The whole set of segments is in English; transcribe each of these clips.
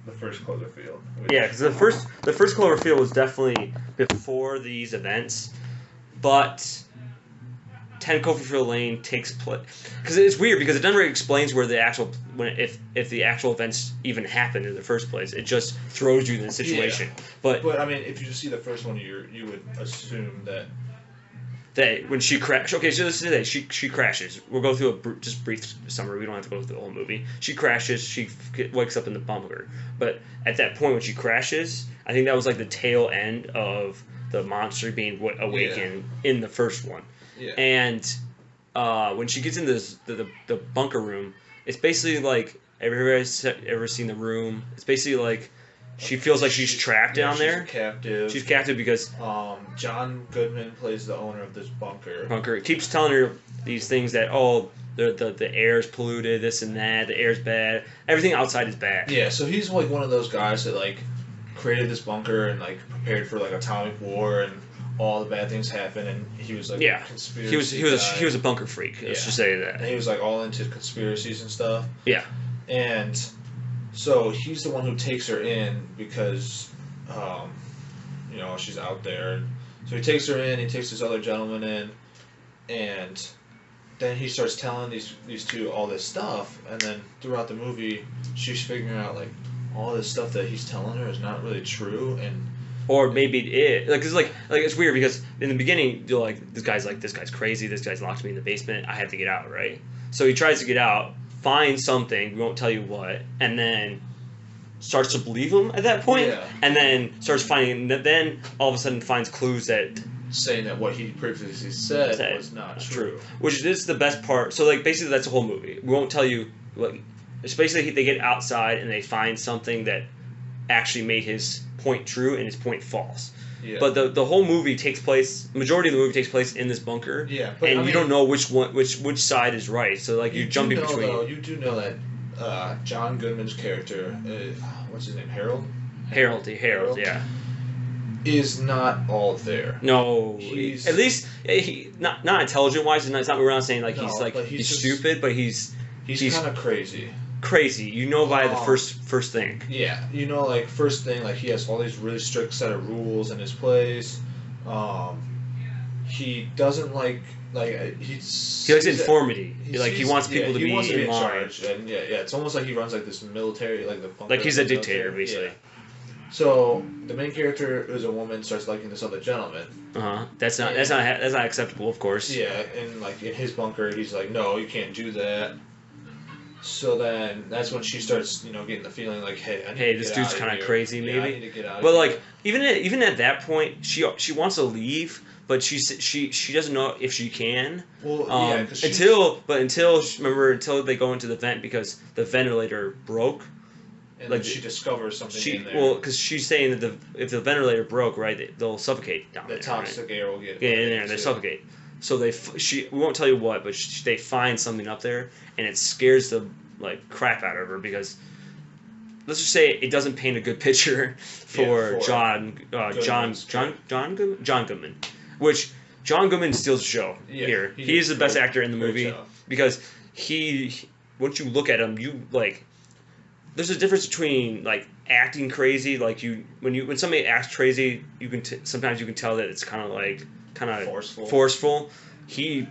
the first Cloverfield. Yeah, because the first Cloverfield was definitely before these events, but 10 Cloverfield Lane takes place because it's weird because it never explains where the actual if the actual events even happened in the first place. It just throws you in the situation. Yeah. But I mean, if you just see the first one, you would assume that when she crashes. Okay, so this is it. She crashes. We'll go through a just brief summary. We don't have to go through the whole movie. She crashes. She wakes up in the bunker. But at that point, when she crashes, I think that was like the tail end of the monster being awakened in the first one. Yeah. And when she gets in the bunker room, it's basically like everybody's ever seen The Room. It's basically like she feels like she's trapped down there. She's captive. She's captive because John Goodman plays the owner of this bunker. It keeps telling her these things that the air's polluted, this and that, the air's bad, everything outside is bad. Yeah, so he's like one of those guys that like created this bunker and like prepared for like atomic war and all the bad things happen, and he was like conspiracy he was a bunker freak. Let's just say that. And he was like all into conspiracies and stuff. Yeah. And so he's the one who takes her in because, she's out there. So he takes her in. He takes this other gentleman in, and then he starts telling these two all this stuff. And then throughout the movie, she's figuring out like all this stuff that he's telling her is not really true, and or maybe it like it's weird because in the beginning you're like this guy's crazy. This guy's locked me in the basement. I have to get out, right? So he tries to get out, finds something. We won't tell you what, and then starts to believe him at that point, and then starts finding. Then all of a sudden finds clues that saying that what he previously said was not true. Which is the best part. So like basically that's the whole movie. We won't tell you. Like it's basically they get outside and they find something that actually made his point true and his point false. Yeah. But the whole movie takes place. Majority of the movie takes place in this bunker. Yeah. And you don't know which side is right. So like you're jumping between. Though, you do know that John Goodman's character, what's his name, Harold. Harold, yeah. Is not all there. No, at least not intelligent wise. It's not we're not saying like he's stupid, but he's kind of crazy. Crazy, by the first thing. Yeah, like first thing, like he has all these really strict set of rules in his place. He doesn't like he likes informity. He wants people to be in charge. And it's almost like he runs like this military, like the like he's a dictator basically. Yeah. So the main character, who's a woman, starts liking this other gentleman. That's not acceptable, of course. Yeah, and like in his bunker, he's like, no, you can't do that. So then that's when she starts, getting the feeling like, hey, this dude's kind of crazy, maybe. Yeah, I need to get out. But like even at that point, she wants to leave, but she doesn't know if she can. Well, until they go into the vent because the ventilator broke. And like she discovers something in there. Well, because she's saying that if the ventilator broke, right, they'll suffocate down there. The toxic air will get in there and they suffocate. So we won't tell you what, but they find something up there, and it scares the crap out of her because let's just say it doesn't paint a good picture for John Goodman, which John Goodman steals the show here. He is the best actor in the movie because once you look at him, there's a difference between acting crazy, when somebody acts crazy, sometimes you can tell that it's kind of forceful. He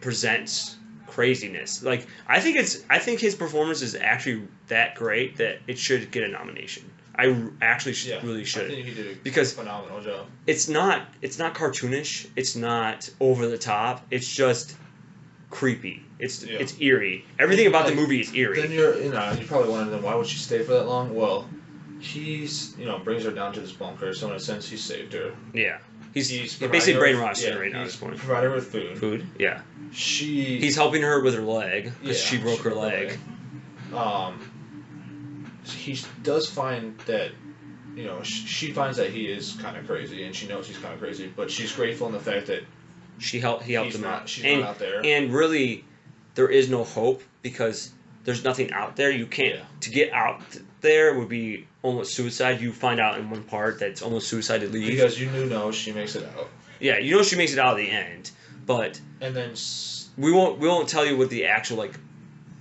presents craziness. I think his performance is actually that great that it should get a nomination. I actually really should. I think he did a phenomenal job. It's not cartoonish. It's not over the top. It's just creepy. It's eerie. Everything about the movie is eerie. Then you're probably wondering, why would she stay for that long? Well, he's brings her down to this bunker, so in a sense he saved her. Yeah. He's basically brainwashed her right now at this point. Provided her with food. Food, yeah. He's helping her with her leg because she broke her leg. He does find that, she finds that he is kind of crazy, and she knows he's kind of crazy, but she's grateful in the fact that he helped him out. She's not out there. And really, there is no hope because there's nothing out there. You can't to get out there would be almost suicide. You find out in one part that it's almost suicide to leave because she makes it out. Yeah, she makes it out at the end, but and then we won't tell you what the actual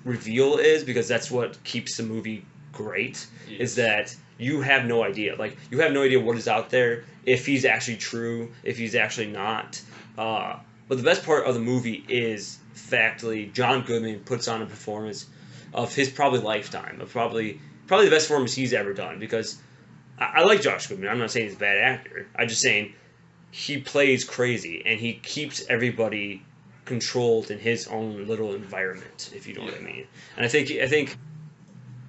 reveal is because that's what keeps the movie great is that you have no idea. Like, you have no idea what is out there, if he's actually true, if he's actually not. But the best part of the movie is, factually, John Goodman puts on a performance of his probably lifetime, of probably the best performance he's ever done, because I like Josh Goodman. I'm not saying he's a bad actor. I'm just saying he plays crazy, and he keeps everybody controlled in his own little environment, if you know what I mean. And I think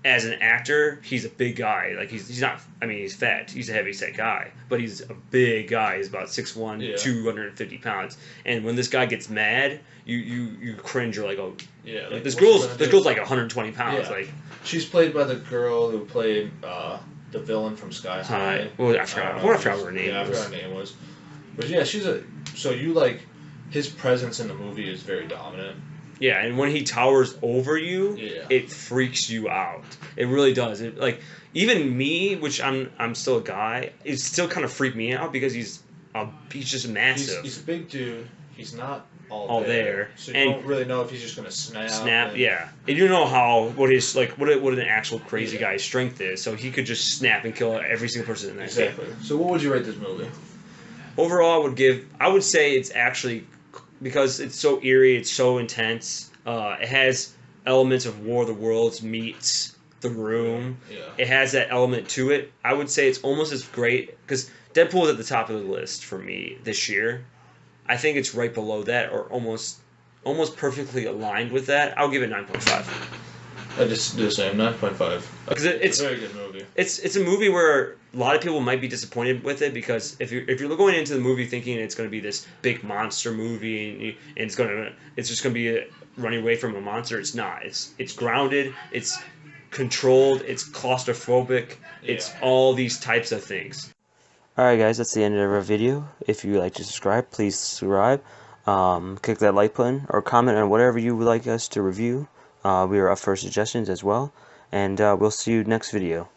as an actor, he's a big guy. Like, he's not, I mean, he's fat. He's a heavy-set guy. But he's a big guy. He's about 6'1", 250 pounds. And when this guy gets mad, you cringe. You're like, oh. Yeah. Like, this girl's like 120 pounds. Yeah. Like, she's played by the girl who played the villain from Sky High. Well, I forgot what her name was. Yeah, I forgot her name was. But yeah, so you like, his presence in the movie is very dominant. Yeah, and when he towers over you, it freaks you out. It really does. It, like, even me, which I'm still a guy, it still kind of freaked me out because he's just massive. He's a big dude. He's not all there. So you don't really know if he's just gonna snap. Yeah. And you know what an actual crazy guy's strength is. So he could just snap and kill every single person in that game. Exactly. So what would you rate this movie? Overall, I would say it's actually, because it's so eerie, it's so intense. It has elements of War of the Worlds meets The Room. Yeah. It has that element to it. I would say it's almost as great, because Deadpool is at the top of the list for me this year. I think it's right below that, or almost perfectly aligned with that. I'll give it 9.5. I just do the same, 9.5. Because it's a very good movie. It's a movie where a lot of people might be disappointed with it, because if you're going into the movie thinking it's going to be this big monster movie and it's just going to be running away from a monster, it's not. It's grounded, it's controlled, it's claustrophobic, it's all these types of things. Alright guys, that's the end of our video. If you like to subscribe, please subscribe. Click that like button or comment on whatever you would like us to review. We are up for suggestions as well. And we'll see you next video.